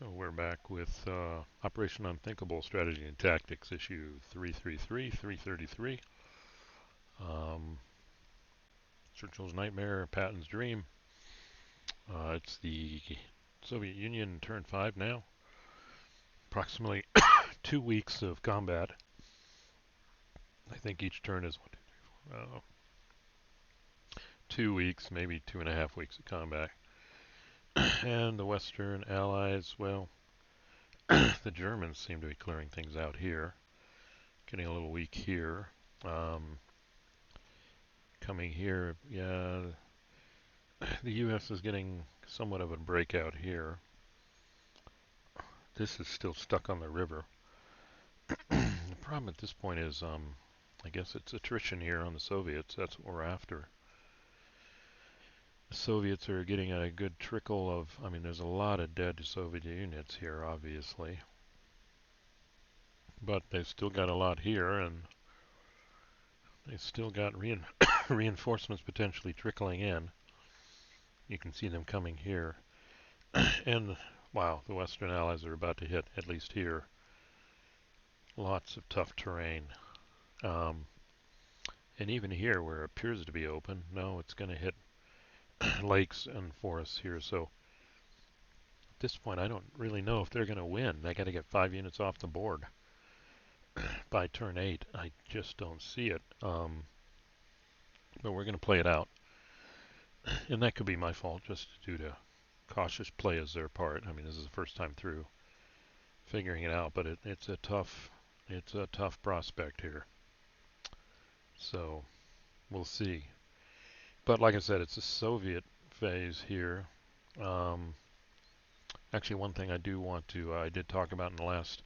So we're back with Operation Unthinkable Strategy and Tactics, issue 333, 333. Churchill's Nightmare, Patton's Dream. It's the Soviet Union turn 5 now. Approximately 2 weeks of combat. I think each turn is 2 weeks, maybe 2.5 weeks of combat. And the Western Allies, well, the Germans seem to be clearing things out here. Getting a little weak here. Coming here, yeah, the US is getting somewhat of a breakout here. This is still stuck on the river. The problem at this point is, I guess it's attrition here on the Soviets. That's what we're after. The Soviets are getting a good trickle of, I mean, there's a lot of dead Soviet units here, obviously. But they've still got a lot here, and they've still got reinforcements potentially trickling in. You can see them coming here. And, wow, the Western Allies are about to hit, at least here, lots of tough terrain. Um, and even here, where it appears to be open, no, it's going to hit lakes and forests here. So at this point, I don't really know if they're going to win. They got to get 5 units off the board by turn 8. I just don't see it. But we're going to play it out. And that could be my fault, just due to cautious play as their part. I mean, this is the first time through figuring it out, but it's a tough prospect here. So we'll see. But like I said, it's a Soviet phase here. Actually, one thing I did talk about in the last,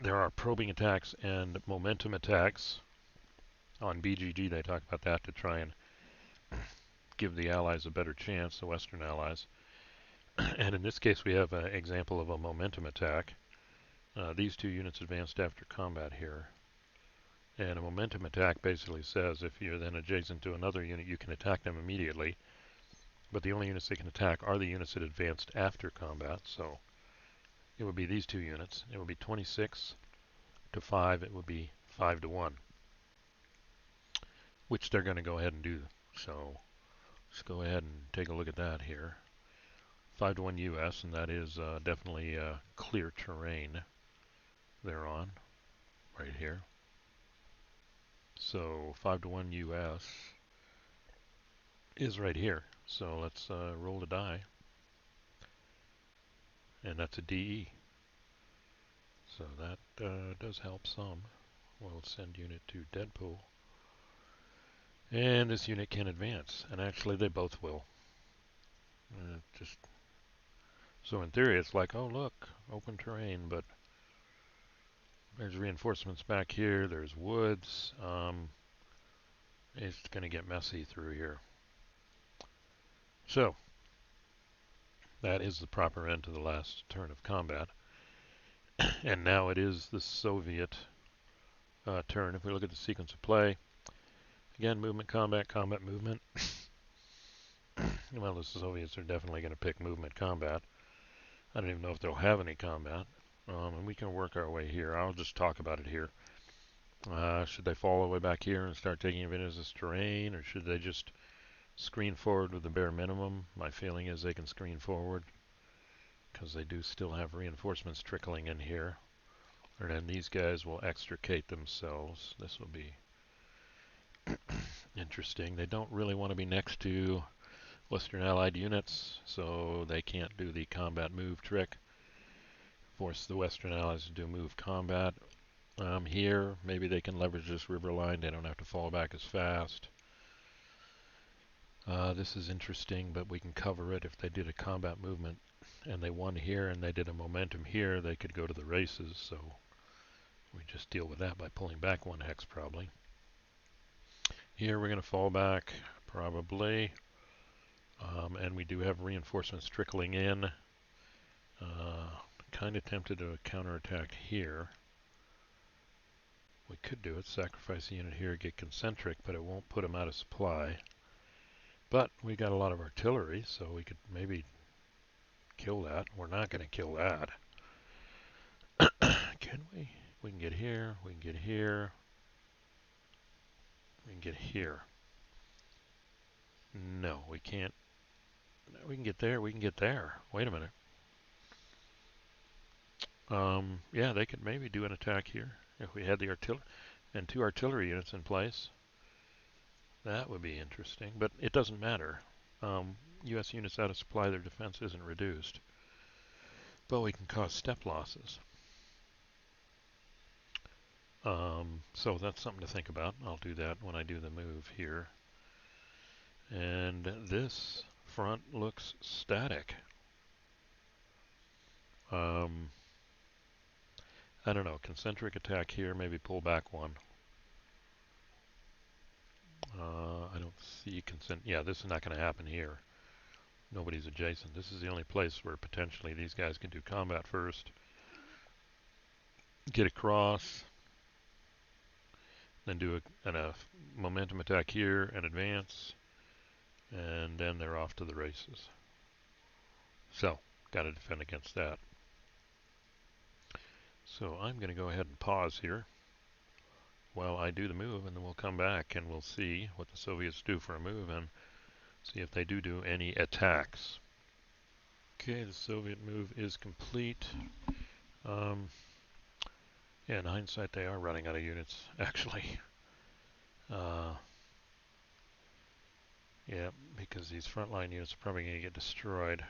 there are probing attacks and momentum attacks on BGG. They talk about that to try and give the Allies a better chance, the Western Allies. And in this case, we have an example of a momentum attack. These 2 units advanced after combat here. And a momentum attack basically says if you're then adjacent to another unit, you can attack them immediately. But the only units they can attack are the units that advanced after combat. So it would be these 2 units. It would be 26 to 5. It would be 5 to 1, which they're going to go ahead and do. So let's go ahead and take a look at that here. 5 to 1 US, and that is definitely clear terrain they're on right here. So 5 to 1 US is right here. So let's roll the die. And that's a DE. So that does help some. We'll send unit to Deadpool. And this unit can advance. And actually they both will. Just so in theory it's like, oh look, open terrain, but there's reinforcements back here, there's woods. It's going to get messy through here. So that is the proper end to the last turn of combat. And now it is the Soviet turn. If we look at the sequence of play, again, movement, combat, combat, movement. Well, the Soviets are definitely going to pick movement, combat. I don't even know if they'll have any combat. And we can work our way here. I'll just talk about it here. Should they fall all the way back here and start taking advantage of this terrain, or should they just screen forward with the bare minimum? My feeling is they can screen forward because they do still have reinforcements trickling in here. And then these guys will extricate themselves. This will be interesting. They don't really want to be next to Western Allied units, so they can't do the combat move trick. Force the Western Allies to do move combat. Here, maybe they can leverage this river line. They don't have to fall back as fast. This is interesting, but we can cover it. If they did a combat movement and they won here and they did a momentum here, they could go to the races. So we just deal with that by pulling back 1 hex probably. Here we're going to fall back probably. And we do have reinforcements trickling in. Kind of tempted to counterattack here. We could do it, sacrifice a unit here, get concentric, but it won't put them out of supply. But we got a lot of artillery, so we could maybe kill that. We're not going to kill that. Can we? We can get here. We can get here. We can get here. No, we can't. We can get there. We can get there. Wait a minute. Yeah, they could maybe do an attack here if we had the artillery and 2 artillery units in place. That would be interesting, but it doesn't matter. U.S. units out of supply, their defense isn't reduced. But we can cause step losses. So that's something to think about. I'll do that when I do the move here. And this front looks static. I don't know. Concentric attack here, maybe pull back one. I don't see yeah, this is not going to happen here. Nobody's adjacent. This is the only place where potentially these guys can do combat first. Get across. Then do a momentum attack here and advance. And then they're off to the races. So, got to defend against that. So I'm going to go ahead and pause here while I do the move, and then we'll come back and we'll see what the Soviets do for a move and see if they do any attacks. Okay, the Soviet move is complete. Yeah, in hindsight, they are running out of units, actually. Yeah, because these frontline units are probably going to get destroyed.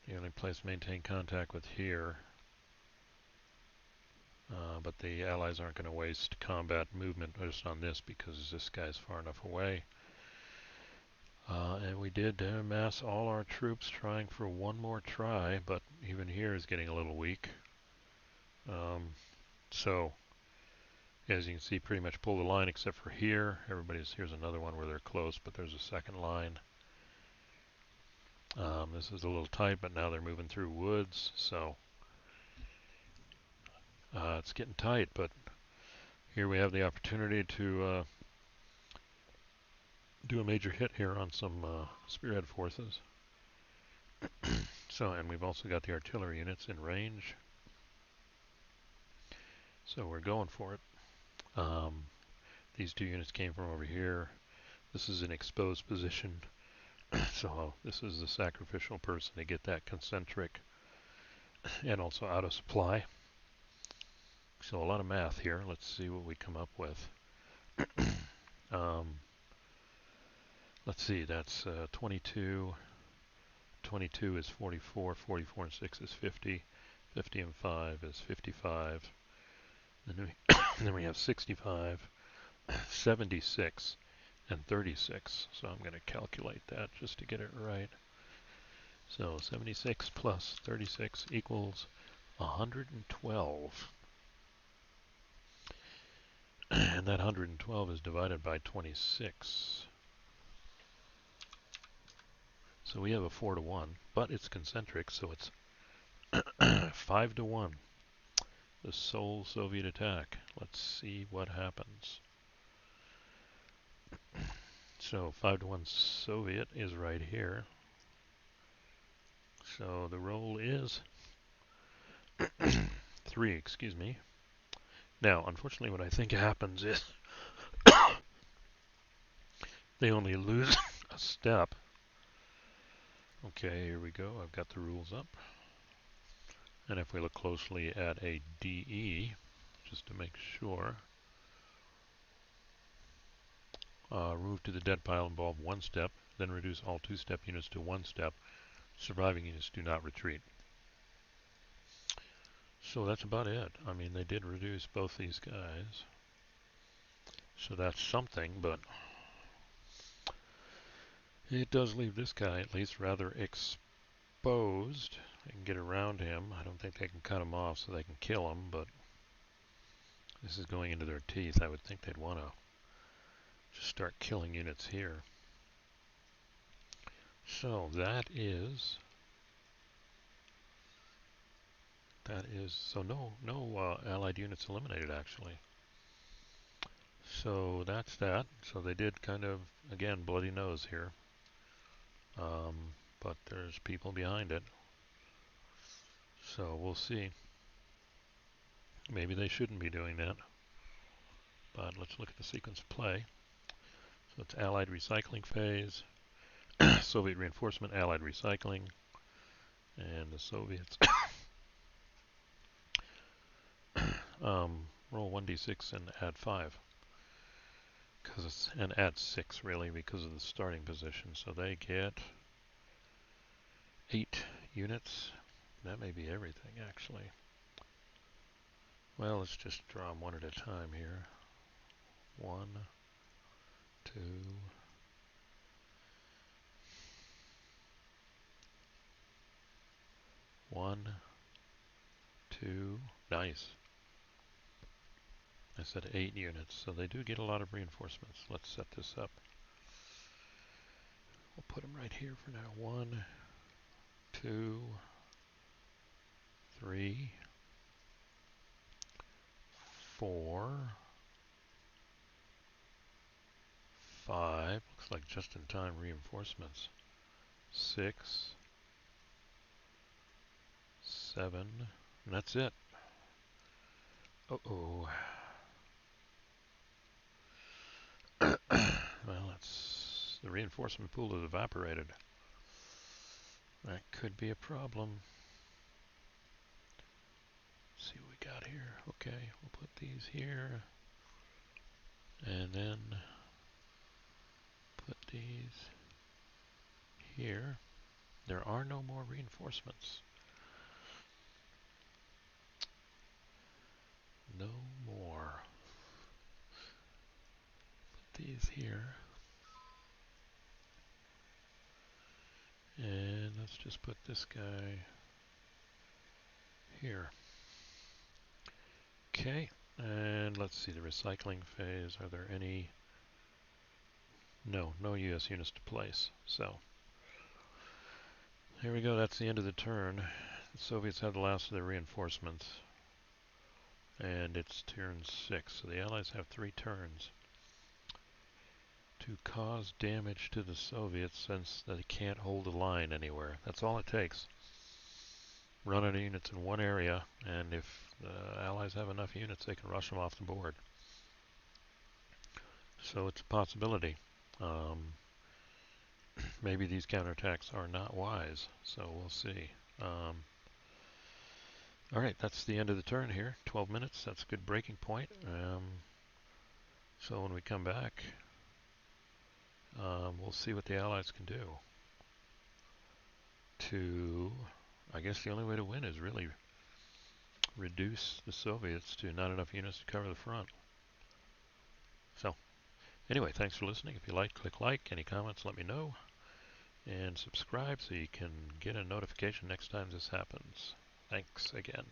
The only place to maintain contact with here. But the Allies aren't going to waste combat movement just on this because this guy's far enough away. And we did mass all our troops trying for one more try, but even here is getting a little weak. So, as you can see, pretty much pull the line except for here. Here's another one where they're close, but there's a second line. This is a little tight, but now they're moving through woods, so it's getting tight, but here we have the opportunity to do a major hit here on some spearhead forces. So, and we've also got the artillery units in range. So we're going for it. These 2 units came from over here. This is an exposed position. So this is the sacrificial person to get that concentric and also out of supply. So a lot of math here. Let's see what we come up with. Let's see, that's 22. 22 is 44. 44 and 6 is 50. 50 and 5 is 55. Then we have 65, 76, and 36. So I'm going to calculate that just to get it right. So 76 plus 36 equals 112. And that 112 is divided by 26. So we have a 4 to 1, but it's concentric, so it's 5 to 1. The sole Soviet attack. Let's see what happens. So 5 to 1 Soviet is right here. So the roll is 3, excuse me. Now, unfortunately, what I think happens is they only lose a step. Okay, here we go. I've got the rules up. And if we look closely at a DE, just to make sure, move to the dead pile involve 1 step, then reduce all 2-step units to 1 step. Surviving units do not retreat. So that's about it. I mean, they did reduce both these guys. So that's something, but it does leave this guy at least rather exposed. They can get around him. I don't think they can cut him off so they can kill him, but this is going into their teeth. I would think they'd want to just start killing units here. So that is so no Allied units eliminated actually. So that's that. So they did kind of, again, bloody nose here. But there's people behind it. So we'll see. Maybe they shouldn't be doing that. But let's look at the sequence of play. So it's Allied recycling phase, Soviet reinforcement, Allied recycling, and the Soviets roll 1d6 and add 5. And add 6 really because of the starting position. So they get 8 units. That may be everything actually. Well, let's just draw them one at a time here. 1, 2, 1, 2. Nice. I said 8 units, so they do get a lot of reinforcements. Let's set this up. We'll put them right here for now. 1, 2, 3, 4, 5. Looks like just-in-time reinforcements. 6, 7, and that's it. Uh-oh. Well, the reinforcement pool has evaporated. That could be a problem. Let's see what we got here. Okay, we'll put these here. And then put these here. There are no more reinforcements. No more. Put these here. And let's just put this guy here. Okay, and let's see the recycling phase. Are there any? No US units to place. So here we go. That's the end of the turn. The Soviets have the last of their reinforcements. And it's turn 6. So the Allies have 3 turns to cause damage to the Soviets since they can't hold the line anywhere. That's all it takes. Run out of units in one area, and if the Allies have enough units, they can rush them off the board. So it's a possibility. Maybe these counterattacks are not wise, so we'll see. Alright, that's the end of the turn here. 12 minutes, that's a good breaking point. So when we come back, we'll see what the Allies can do. I guess the only way to win is really reduce the Soviets to not enough units to cover the front. So, anyway, thanks for listening. If you like, click like. Any comments, let me know. And subscribe so you can get a notification next time this happens. Thanks again.